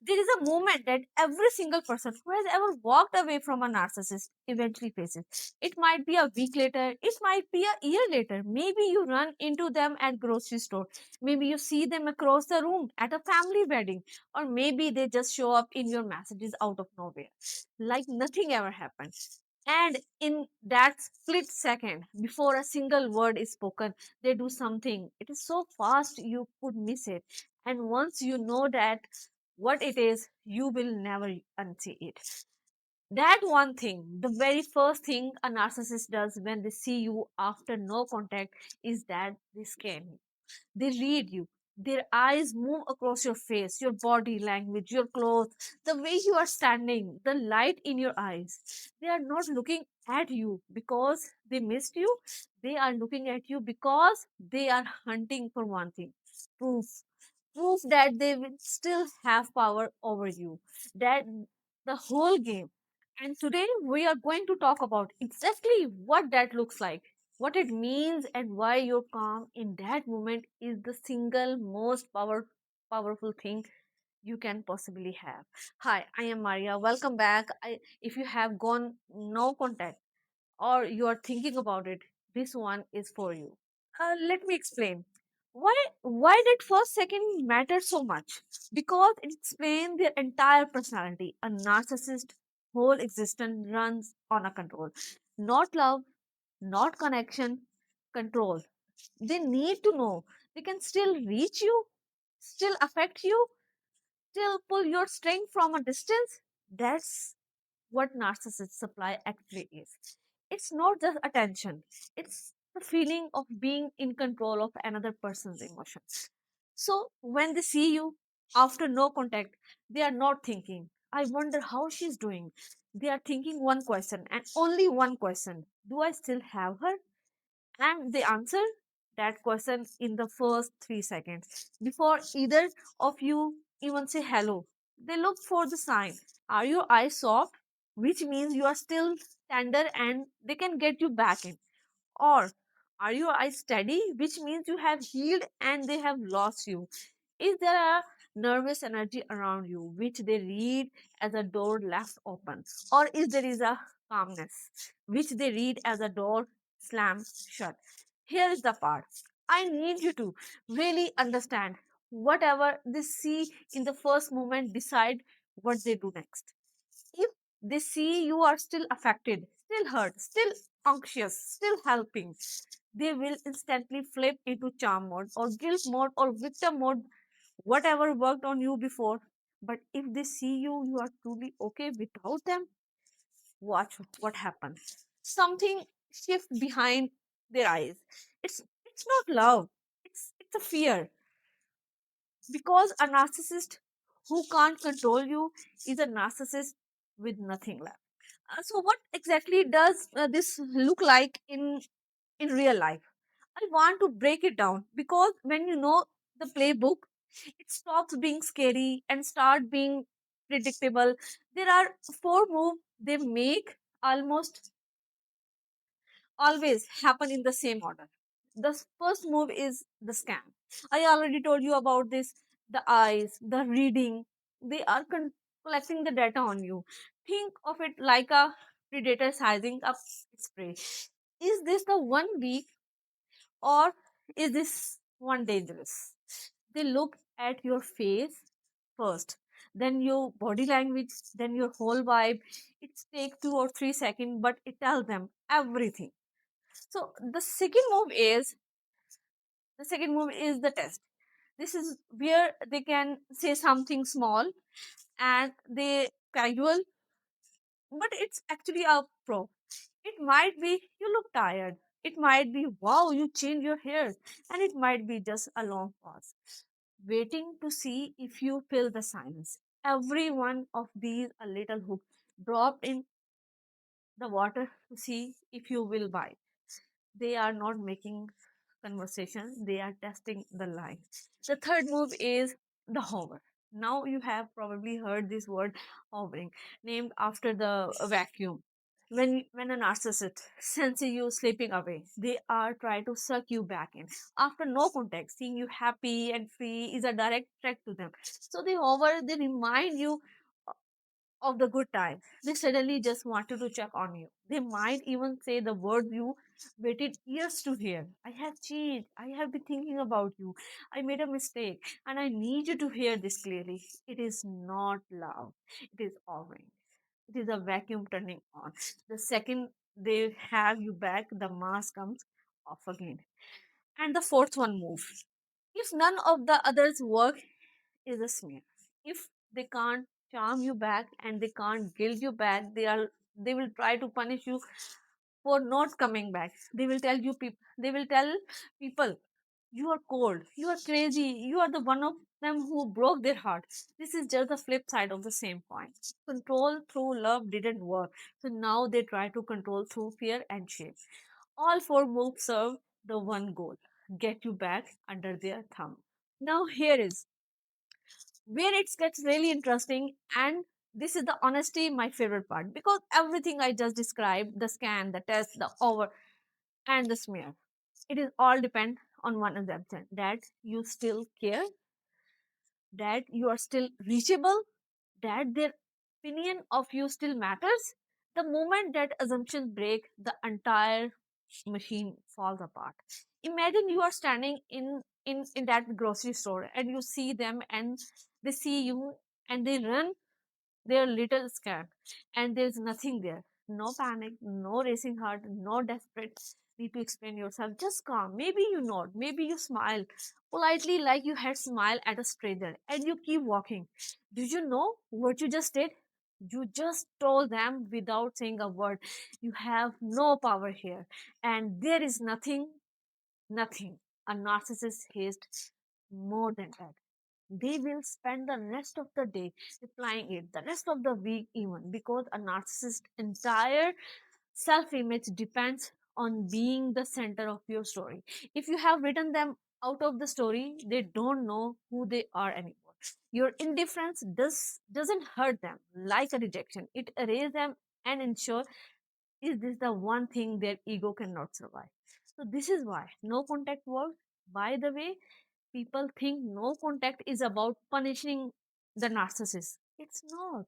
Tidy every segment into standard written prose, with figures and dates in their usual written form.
There is a moment that every single person who has ever walked away from a narcissist eventually faces. It might be a week later, it might be a year later. Maybe you run into them at grocery store. Maybe you see them across the room at a family wedding, or maybe they just show up in your messages out of nowhere, like nothing ever happened. And in that split second, before a single word is spoken, they do something. It is so fast you could miss it. And once you know that what it is, you will never unsee it. That one thing, the very first thing a narcissist does when they see you after no contact, is that they scan you. They read you. Their eyes move across your face, your body language, your clothes, the way you are standing, the light in your eyes. They are not looking at you because they missed you. They are looking at you because they are hunting for one thing: proof. Proof that they will still have power over you. That the whole game. And today we are going to talk about exactly what that looks like, what it means, and why your calm in that moment is the single most powerful thing you can possibly have. Hi, I am Maria. Welcome back. If you have gone no contact or you are thinking about it, this one is for you. Let me explain. Why did first second matter so much? Because it explains their entire personality. A narcissist whole existence runs on a control. Not love, not connection, control. They need to know they can still reach you, still affect you, still pull your string from a distance. That's what narcissist supply actually is. It's not just attention, it's the feeling of being in control of another person's emotions. So when they see you after no contact, they are not thinking, I wonder how she's doing. They are thinking one question and only one question: do I still have her? And they answer that question in the first 3 seconds. Before either of you even say hello, they look for the sign. Are your eyes soft? Which means you are still tender and they can get you back in. Or are your eyes steady? Which means you have healed and they have lost you. Is there a nervous energy around you which they read as a door left open? Or is there is a calmness which they read as a door slammed shut? Here is the part. I need you to really understand whatever they see in the first moment, decide what they do next. If they see you are still affected, still hurt, still anxious, still helping, they will instantly flip into charm mode or guilt mode or victim mode, whatever worked on you before. But if they see you, you are truly okay without them, watch what happens. Something shift behind their eyes. It's not love. It's a fear. Because a narcissist who can't control you is a narcissist with nothing left. So what exactly does this look like in real life? I want to break it down because when you know the playbook, it stops being scary and start being predictable. There are four moves they make almost always happen in the same order. The first move is the scam. I already told you about this. The eyes, the reading, they are collecting the data on you. Think of it like a predator sizing up its prey. Is this the one weak or is this one dangerous? They look at your face first, then your body language, then your whole vibe. It takes 2 or 3 seconds, but it tells them everything. So the second move is the test. This is where they can say something small and they casual, but it's actually a pro. It might be you look tired. It might be wow, you changed your hair. And it might be just a long pause, waiting to see if you fill the silence. Every one of these a little hook dropped in the water to see if you will bite. They are not making conversation, they are testing the line. The third move is the hover. Now you have probably heard this word hovering, named after the vacuum. When a narcissist senses you slipping away, they are trying to suck you back in after no context. Seeing you happy and free is a direct threat to them, so they remind you of the good time. They suddenly just wanted to check on you. They might even say the words you waited years to hear. I have changed. I have been thinking about you. I made a mistake and I need you to hear this clearly. It is not loud. It is hovering. It is a vacuum turning on. The second they have you back, the mask comes off again. And the fourth one moves. If none of the others work, is a smear. If they can't charm you back and they can't guilt you back, they will try to punish you for not coming back. They will tell people you are cold, you are crazy, you are the one of them who broke their heart. This is just the flip side of the same coin. Control through love didn't work. So now they try to control through fear and shame. All four moves serve the one goal, get you back under their thumb. Now here is where it gets really interesting, and this is the honesty my favorite part, because everything I just described, the scan, the test, the over, and the smear, it is all depend on one assumption, that you still care, that you are still reachable, that their opinion of you still matters. The moment that assumption break, the entire machine falls apart. Imagine you are standing in that grocery store and you see them and they see you and they run their little scared, and there's nothing there. No panic, no racing heart, no desperate need to explain yourself. Just calm. Maybe you nod, maybe you smile politely like you had smiled at a stranger, and you keep walking. Do you know what you just did? You just told them without saying a word. You have no power here, and there is nothing a narcissist hates more than that. They will spend the rest of the day replying it, the rest of the week even, because a narcissist's entire self-image depends on being the center of your story. If you have written them out of the story, they don't know who they are anymore. Your indifference doesn't hurt them like a rejection. It erases them and ensures is this the one thing their ego cannot survive. So this is why no contact works. By the way, people think no contact is about punishing the narcissist. It's not.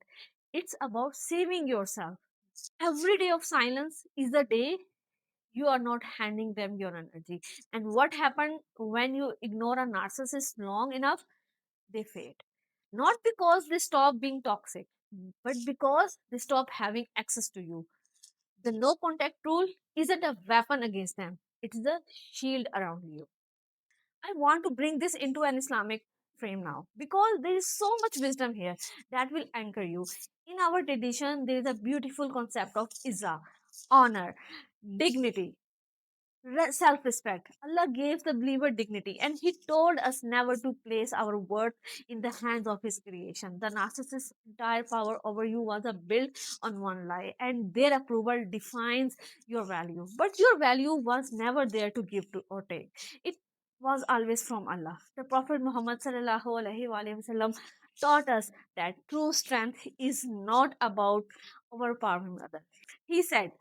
It's about saving yourself. Every day of silence is a day you are not handing them your energy. And what happens when you ignore a narcissist long enough? They fade. Not because they stop being toxic, but because they stop having access to you. The no contact rule isn't a weapon against them, it's the shield around you. I want to bring this into an Islamic frame now, because there is so much wisdom here that will anchor you. In our tradition, there is a beautiful concept of izzah, honor, dignity, self respect. Allah gave the believer dignity, and He told us never to place our worth in the hands of His creation. The narcissist's entire power over you was a built on one lie, and their approval defines your value. But your value was never there to give to or take. It was always from Allah. The Prophet Muhammad sallallahu alaihi wasallam taught us that true strength is not about overpowering others. He said,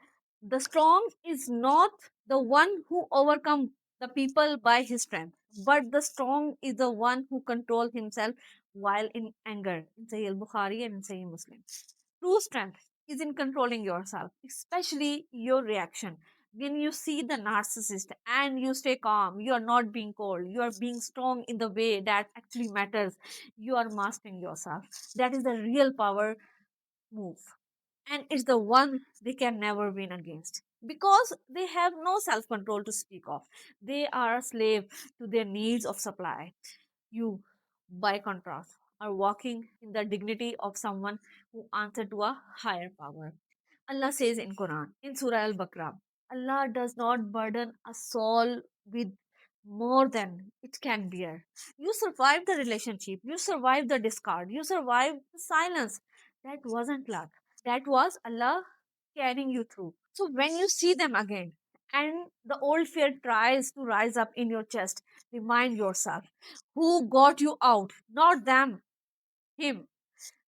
"The strong is not the one who overcome the people by his strength, but the strong is the one who control himself while in anger." In Sahih al-Bukhari and in Sahih Muslim. True strength is in controlling yourself, especially your reaction. When you see the narcissist and you stay calm, you are not being cold, you are being strong in the way that actually matters. You are mastering yourself. That is the real power move, and it's the one they can never win against, because they have no self control to speak of. They are a slave to their needs of supply. You, by contrast, are walking in the dignity of someone who answer to a higher power. Allah says in Quran, in Surah Al-Baqarah, Allah does not burden a soul with more than it can bear. You survived the relationship, you survived the discard, you survived the silence. That wasn't luck, that was Allah carrying you through. So when you see them again and the old fear tries to rise up in your chest, remind yourself who got you out, not them, him.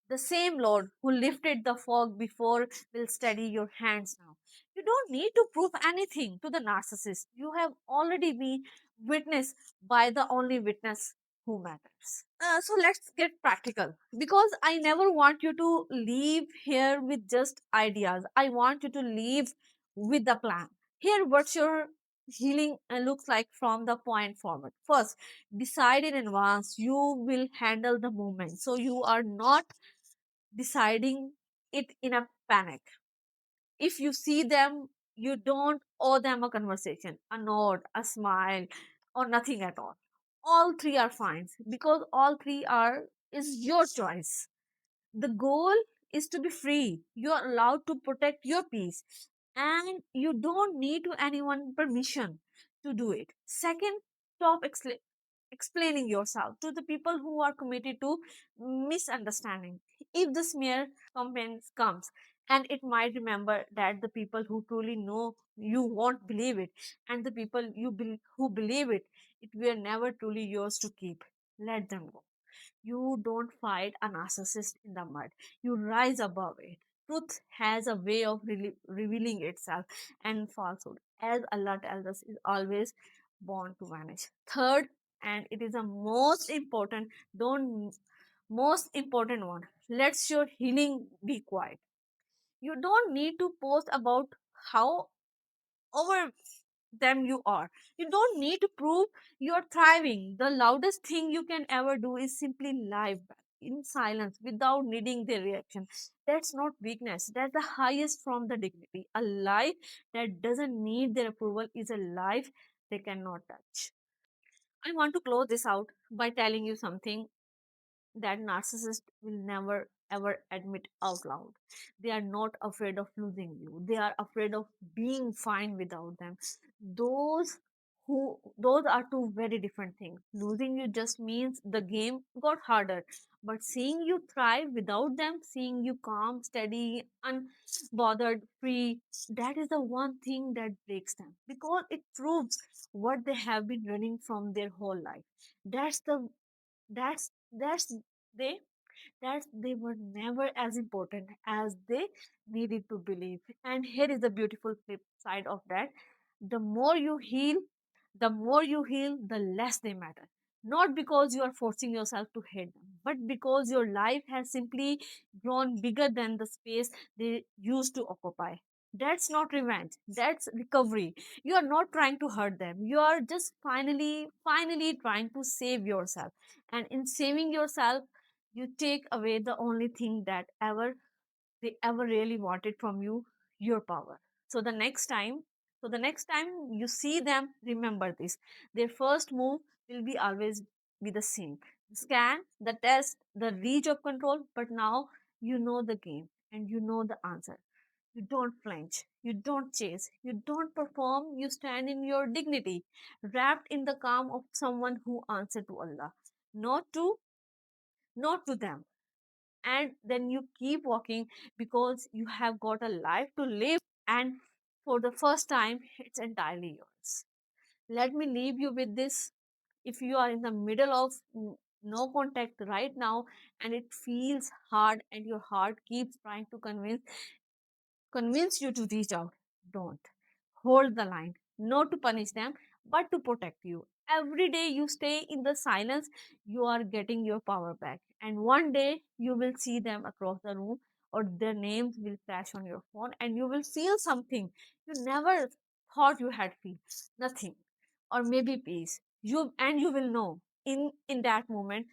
The same Lord who lifted the fog before will steady your hands now. You don't need to prove anything to the narcissist. You have already been witnessed by the only witness who matters. So let's get practical, because I never want you to leave here with just ideas. I want you to leave with the plan. Here, what's your healing looks like from the point forward. First, decide in advance you will handle the moment, so you are not deciding it in a panic. If you see them, you don't owe them a conversation, a nod, a smile, or nothing at all. All three are fine, because all three are is your choice. The goal is to be free. You are allowed to protect your peace, and you don't need to anyone permission to do it. Second, stop explaining yourself to the people who are committed to misunderstanding. If the smear campaign comes, and it might remember that the people who truly know you won't believe it, and the people who believe it, it were never truly yours to keep. Let them go. You don't fight a narcissist in the mud. You rise above it. Truth has a way of revealing itself, and falsehood, as Allah tells us, is always born to vanish. Third, and it is the don't most important one. Let your healing be quiet. You don't need to post about how over them you are. You don't need to prove you're thriving. The loudest thing you can ever do is simply lie back in silence without needing their reaction. That's not weakness. That's the highest from the dignity. A life that doesn't need their approval is a life they cannot touch. I want to close this out by telling you something that narcissists will never ever admit out loud. They are not afraid of losing you. They are afraid of being fine without them. Those those are two very different things. Losing you just means the game got harder. But seeing you thrive without them, seeing you calm, steady, unbothered, free, that is the one thing that breaks them. Because it proves what they have been running from their whole life. That's the that's they they were never as important as they needed to believe. And here is the beautiful flip side of that. The more you heal, the less they matter. Not because you are forcing yourself to hate them, but because your life has simply grown bigger than the space they used to occupy. That's not revenge, that's recovery. You are not trying to hurt them, you are just finally trying to save yourself. And in saving yourself, you take away the only thing that they ever really wanted from you, your power. So the next time you see them, remember this. Their first move will be always be the same. Scan, the test, the reach of control, but now you know the game and you know the answer. You don't flinch, you don't chase, you don't perform, you stand in your dignity, wrapped in the calm of someone who answered to Allah, not to not to them. And then you keep walking, because you have got a life to live, and for the first time it's entirely yours. Let me leave you with this. If you are in the middle of no contact right now, and it feels hard, and your heart keeps trying to convince you to reach out, don't. Hold the line, not to punish them, but to protect you. Every day you stay in the silence, you are getting your power back. And one day you will see them across the room, or their names will flash on your phone, and you will feel something you never thought you had feel. Nothing. Or maybe peace. You will know in that moment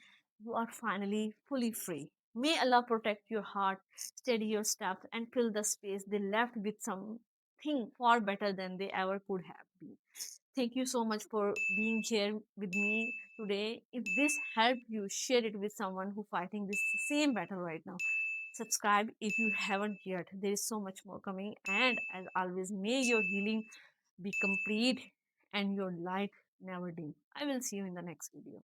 you are finally fully free. May Allah protect your heart, steady your steps, and fill the space they left with something far better than they ever could have been. Thank you so much for being here with me today. If this helped you, share it with someone who fighting this same battle right now. Subscribe if you haven't yet. There is so much more coming. And as always, may your healing be complete and your light never dim. I will see you in the next video.